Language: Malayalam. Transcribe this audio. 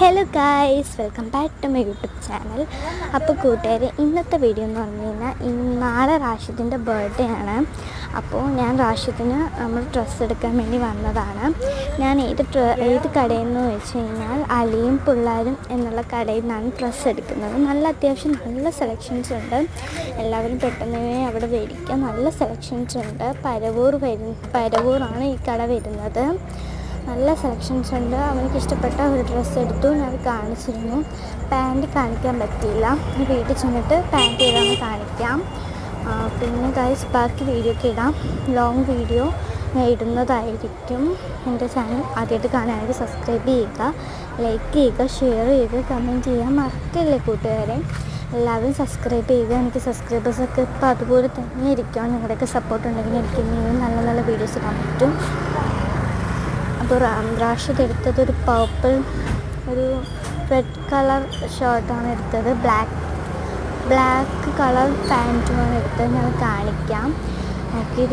Hello guys, welcome back to my YouTube channel. അപ്പോൾ കൂട്ടുകാർ, ഇന്നത്തെ വീഡിയോ എന്ന് പറഞ്ഞു കഴിഞ്ഞാൽ നാളെ റാഷിദിൻ്റെ ബർത്ത്ഡേ ആണ്. അപ്പോൾ ഞാൻ റാഷിദിന് നമ്മൾ ഡ്രസ്സ് എടുക്കാൻ വേണ്ടി വന്നതാണ്. ഞാൻ ഏത് കടയിൽ നിന്ന് വെച്ച് കഴിഞ്ഞാൽ അലിയും പിള്ളേരും എന്നുള്ള കടയിൽ നിന്നാണ് ഡ്രസ്സ് എടുക്കുന്നത്. അത്യാവശ്യം നല്ല സെലക്ഷൻസ് ഉണ്ട്. എല്ലാവരും പെട്ടെന്ന് അവിടെ മേടിക്കാൻ നല്ല സെലക്ഷൻസ് ഉണ്ട്. പരവൂറാണ് ഈ കട വരുന്നത്. നല്ല സെലക്ഷൻസ് ഉണ്ട്. അവനക്ക് ഇഷ്ടപ്പെട്ട ഒരു ഡ്രസ്സ് എടുത്തു. ഞാൻ കാണിച്ചിരുന്നു. പാൻറ്റ് കാണിക്കാൻ പറ്റിയില്ല. വീട്ടിൽ ചെന്നിട്ട് പാൻറ്റ് ഏതാണെന്ന് കാണിക്കാം. പിന്നെ ഗൈസ്, ബാക്കി വീഡിയോ ഒക്കെ ഇടാം. ലോങ് വീഡിയോ ഞാൻ ഇടുന്നതായിരിക്കും. എൻ്റെ ചാനൽ ആദ്യമായിട്ട് കാണുകയാണെങ്കിൽ സബ്സ്ക്രൈബ് ചെയ്യുക, ലൈക്ക് ചെയ്യുക, ഷെയർ ചെയ്യുക, കമൻറ്റ് ചെയ്യാൻ മറക്കല്ലേ കൂട്ടുകാരെ. എല്ലാവരും സബ്സ്ക്രൈബ് ചെയ്യുക. എനിക്ക് സബ്സ്ക്രൈബേഴ്സൊക്കെ ഇപ്പോൾ അതുപോലെ തന്നെ ഇരിക്കാം. നിങ്ങളുടെയൊക്കെ സപ്പോർട്ട് ഉണ്ടെങ്കിൽ എനിക്ക് ഇനിയും നല്ല നല്ല വീഡിയോസ് ഇടാൻ പറ്റും. അപ്പോൾ റാഷിദ് എടുത്തത് ഒരു പർപ്പിൾ, ഒരു റെഡ് കളർ ഷർട്ടാണ് എടുത്തത്. ബ്ലാക്ക് കളർ പാൻറ്റുമാണ് എടുത്തത്. ഞാൻ കാണിക്കാം. നോക്കി